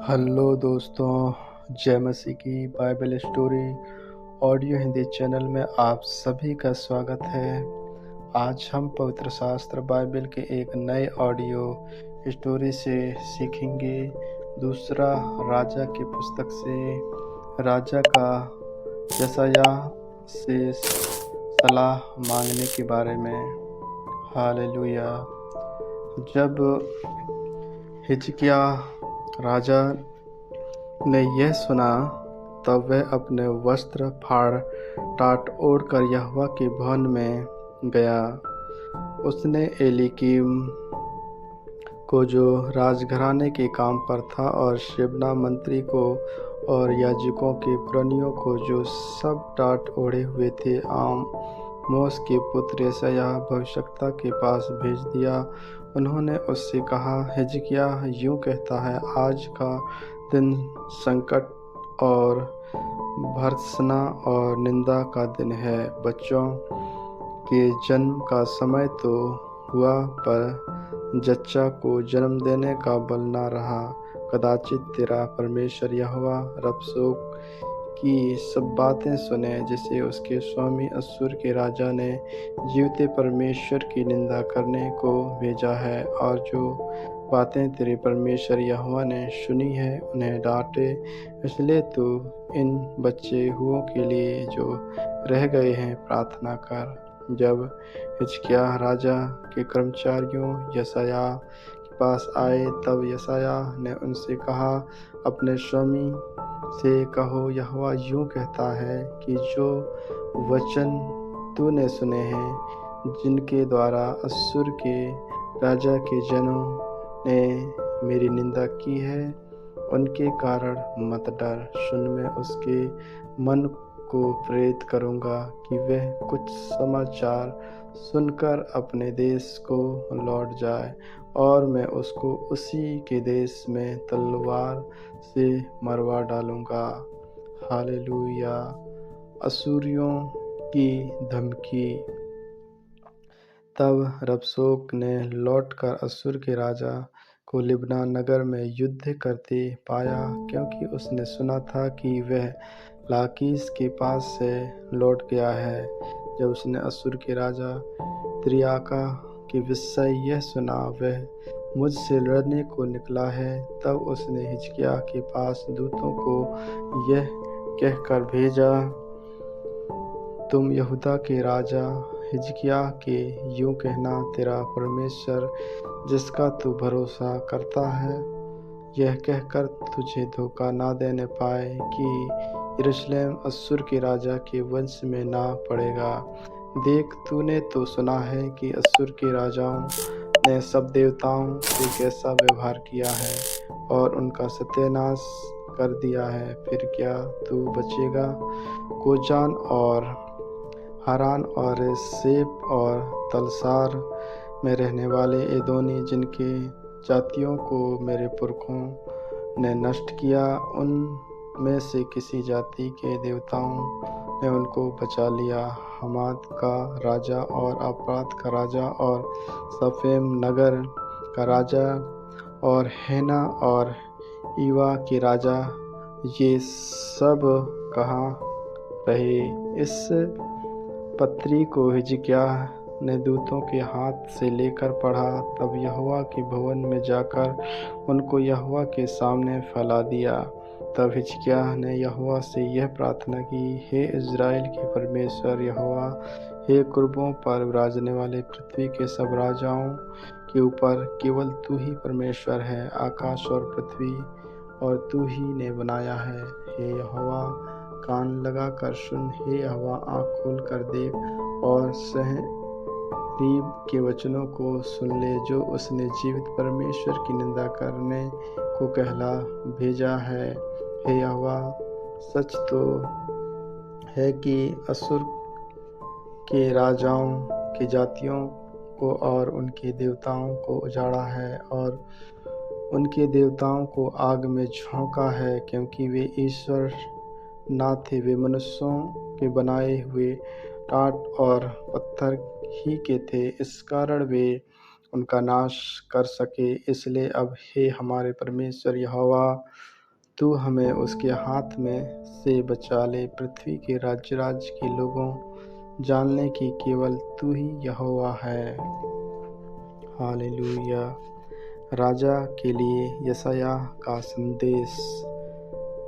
Hello दोस्तों, जय मसीह की Bible story audio Hindi channel में आप सभी का स्वागत है। आज हम पवित्र शास्त्र बाइबल के एक नए ऑडियो स्टोरी से सीखेंगे। दूसरा राजा की पुस्तक से राजा का यशायाह से सलाह मांगने के बारे में। हालेलुया। जब हिजकिय्याह राजा ने यह सुना तब वह अपने वस्त्र फाड़ टाट ओढ़कर यहोवा के भवन में गया। उसने एलीकीम को जो राजघराने के काम पर था और शेबना मंत्री को और याजकों के पुरनियों को जो सब टाट ओढ़े हुए थे आमोस के पुत्र यशायाह भविष्यद्वक्ता के पास भेज दिया। उन्होंने उससे कहा, हिजकिय्याह यूँ कहता है, आज का दिन संकट और भर्त्सना और निंदा का दिन है। बच्चों के जन्म का समय तो हुआ, पर जच्चा को जन्म देने का बल न रहा। कदाचित तेरा परमेश्वर यहोवा रबशोक की सब बातें सुने, जिसे उसके स्वामी अश्शूर के राजा ने जीवते परमेश्वर की निंदा करने को भेजा है, और जो बातें तेरे परमेश्वर यहोवा ने सुनी है उन्हें डांटे। इसलिए तू इन बच्चे हुओं के लिए जो रह गए हैं प्रार्थना कर। जब हिजकिय्याह राजा के कर्मचारियों यशायाह के पास आए तब यशायाह ने उनसे कहा, अपने स्वामी से कहो, यहोवा यूँ कहता है कि जो वचन तूने सुने हैं, जिनके द्वारा अश्शूर के राजा के जनों ने मेरी निंदा की है, उनके कारण मत डर। सुन, मैं उसके मन को प्रेरित करूँगा कि वह कुछ समाचार सुनकर अपने देश को लौट जाए, और मैं उसको उसी के देश में तलवार से मरवा डालूँगा। हालेलुया। अश्शूरियों की धमकी। तब रबशोक ने लौटकर अश्शूर के राजा को लिब्ना नगर में युद्ध करते पाया, क्योंकि उसने सुना था कि वह लाकीश के पास से लौट गया है। जब उसने अश्शूर के राजा तिर्याका के विषय यह सुना, वह मुझसे लड़ने को निकला है, तब उसने हिजकिय्याह के पास दूतों को यह कहकर भेजा, तुम यहूदा के राजा हिजकिय्याह के यूँ कहना, तेरा परमेश्वर जिसका तू भरोसा करता है, यह कहकर तुझे धोखा ना देने पाए कि यरूशलेम अश्शूर के राजा के वंश में ना पड़ेगा। देख, तूने तो सुना है कि अश्शूर के राजाओं ने सब देवताओं से कैसा व्यवहार किया है और उनका सत्यानाश कर दिया है। फिर क्या तू बचेगा? गोजान और हारान और रेसेप और तलसार में रहने वाले एदोनी, जिनके जातियों को मेरे पुरखों ने नष्ट किया, उनमें से किसी जाति के देवताओं ने उनको बचा लिया। हमाद का राजा और अपराध का राजा और सफेम नगर का राजा और हेना और ईवा के राजा, ये सब कहाँ रहे? इस पत्री को हिजकिय्याह ने दूतों के हाथ से लेकर पढ़ा, तब यहोवा के भवन में जाकर उनको यहोवा के सामने फैला दिया। तब हिजकिय्याह ने यहोवा से यह प्रार्थना की, हे इज़राइल के परमेश्वर यहोवा, हे कुर्बों पर विराजने वाले पृथ्वी के सब राजाओं के ऊपर केवल तू ही परमेश्वर है। आकाश और पृथ्वी और तू ही ने बनाया है। हे यहोवा, कान लगा कर सुन, हे यहोवा, आँख खोल कर देख और सन्हेरीब के वचनों को सुन ले, जो उसने जीवित परमेश्वर की निंदा करने को कहला भेजा है। हे यहोवा, सच तो है कि अश्शूर के राजाओं की जातियों को और उनके देवताओं को उजाड़ा है और उनके देवताओं को आग में झोंका है, क्योंकि वे ईश्वर ना थे, वे मनुष्यों के बनाए हुए टाट और पत्थर ही के थे। इस कारण वे उनका नाश कर सके। इसलिए अब हे हमारे परमेश्वर यहोवा, तू हमें उसके हाथ में से बचा ले। पृथ्वी के राज्य के लोगों जान लें कि केवल तू ही यहोवा है। हालेलुया। राजा के लिए यशायाह का संदेश।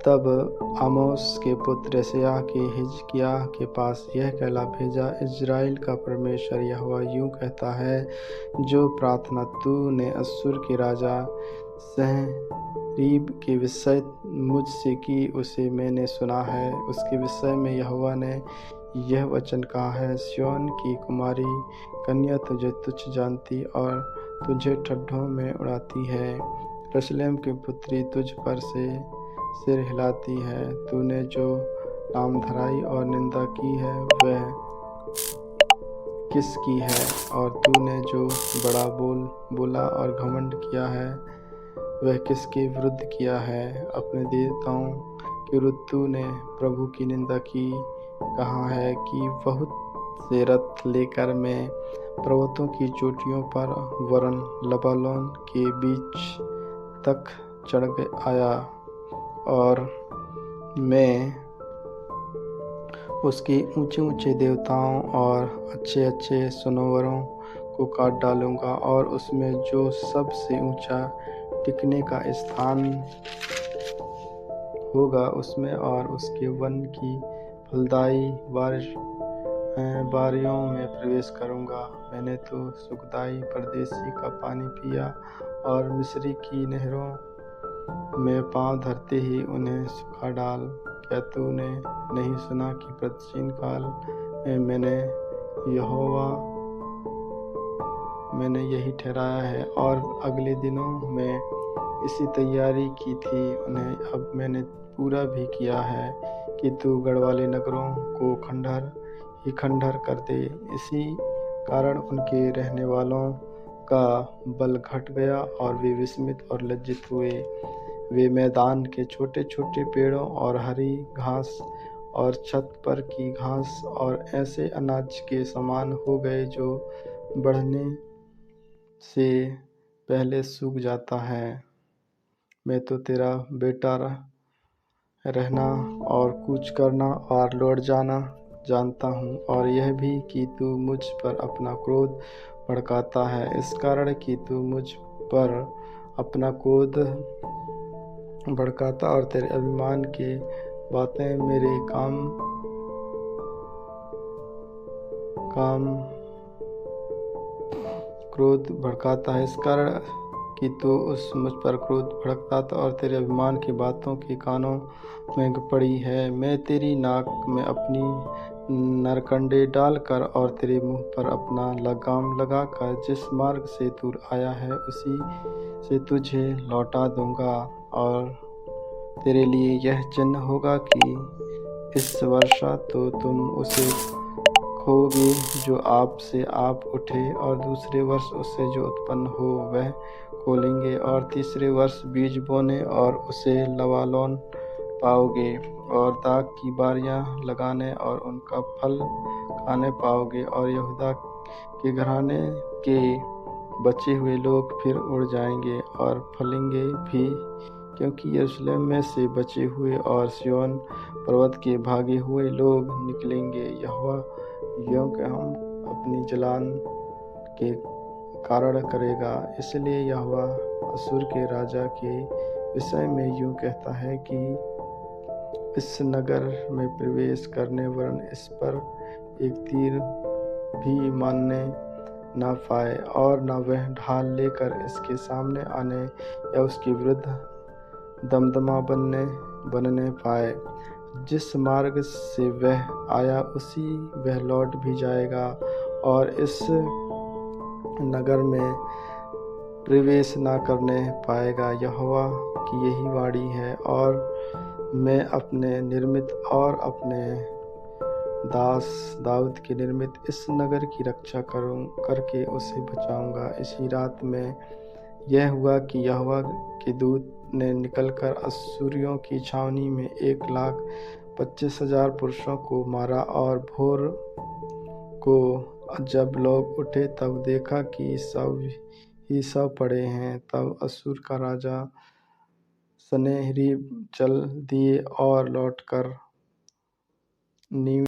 तब आमोस के पुत्र यशायाह के हिजकिय्याह के पास यह कहला भेजा, इज़राइल का परमेश्वर यहोवा यूँ कहता है, जो प्रार्थना तूने अश्शूर के राजा सन्हेरीब के विषय मुझसे की, उसे मैंने सुना है। उसके विषय में यहोवा ने यह वचन कहा है, सिय्योन की कुमारी कन्या तुझे तुच्छ जानती और तुझे ठड्डों में उड़ाती है। यरूशलेम की पुत्री तुझ पर से सिर हिलाती है। तूने जो नामधराई और निंदा की है वह किसकी है? और तूने जो बड़ा बोला और घमंड किया है वह किसके विरुद्ध किया है? अपने देवताओं के विरुद्ध तूने प्रभु की निंदा की। कहा है कि बहुत से रथ लेकर मैं पर्वतों की चोटियों पर वरन लबानोन के बीच तक चढ़ आया और मैं उसके ऊंचे ऊंचे देवताओं और अच्छे अच्छे सनोवरों को काट डालूंगा और उसमें जो सबसे ऊंचा टिकने का स्थान होगा उसमें और उसके वन की फलदायी बारियों में प्रवेश करूंगा। मैंने तो सुखदाई परदेसी का पानी पिया और मिस्री की नहरों में पांव धरते ही उन्हें सुखा डाल। क्या तूने नहीं सुना कि प्राचीन काल में मैंने यही ठहराया है और अगले दिनों में इसी तैयारी की थी, उन्हें अब मैंने पूरा भी किया है कि तू गढ़वाले नगरों को खंडहर ही खंडहर कर दे। इसी कारण उनके रहने वालों का बल घट गया और वे विस्मित और लज्जित हुए। वे मैदान के छोटे छोटे पेड़ों और हरी घास और छत पर की घास और ऐसे अनाज के समान हो गए जो बढ़ने से पहले सूख जाता है। मैं तो तेरा बेटा रहना और कूच करना और लौट जाना जानता हूँ, और यह भी कि तू मुझ पर अपना क्रोध भड़काता है, इस कारण कि तू मुझ पर अपना क्रोध भड़काता और तेरे अभिमान की बातें मेरे काम क्रोध भड़काता है, इस कारण कि तू मुझ पर क्रोध भड़कता और तेरे अभिमान की बातों के कानों में पड़ी है। मैं तेरी नाक में अपनी नरकंडे डालकर और तेरे मुंह पर अपना लगाम लगाकर जिस मार्ग से तू आया है उसी से तुझे लौटा दूंगा। और तेरे लिए यह चिन्ह होगा कि इस वर्षा तो तुम उसे खोगे जो आप से आप उठे, और दूसरे वर्ष उससे जो उत्पन्न हो वह खोलेंगे, और तीसरे वर्ष बीज बोने और उसे लबानोन पाओगे, और दाख की बारियां लगाने और उनका फल खाने पाओगे। और यहूदा के घराने के बचे हुए लोग फिर उड़ जाएंगे और फलेंगे भी, क्योंकि यरूशलेम में से बचे हुए और सिय्योन पर्वत के भागे हुए लोग निकलेंगे। यहोवा यूँ हम अपनी जलान के कारण करेगा। इसलिए यहोवा अश्शूर के राजा के विषय में यूँ कहता है कि इस नगर में प्रवेश करने वरन इस पर एक तीर भी मारने न पाए, और न वह ढाल लेकर इसके सामने आने या उसके विरुद्ध दमदमा बनने पाए। जिस मार्ग से वह आया उसी वह लौट भी जाएगा और इस नगर में प्रवेश न करने पाएगा। यहोवा की यही वाणी है, और मैं अपने निर्मित और अपने दास दाऊद के निर्मित इस नगर की रक्षा करके उसे बचाऊंगा। इसी रात में यह हुआ कि यहोवा के दूत ने निकलकर अश्शूरियों की छावनी में 1,25,000 पुरुषों को मारा। और भोर को जब लोग उठे तब देखा कि सब पड़े हैं। तब अश्शूर का राजा सनहेरी चल दिए और लौटकर नीम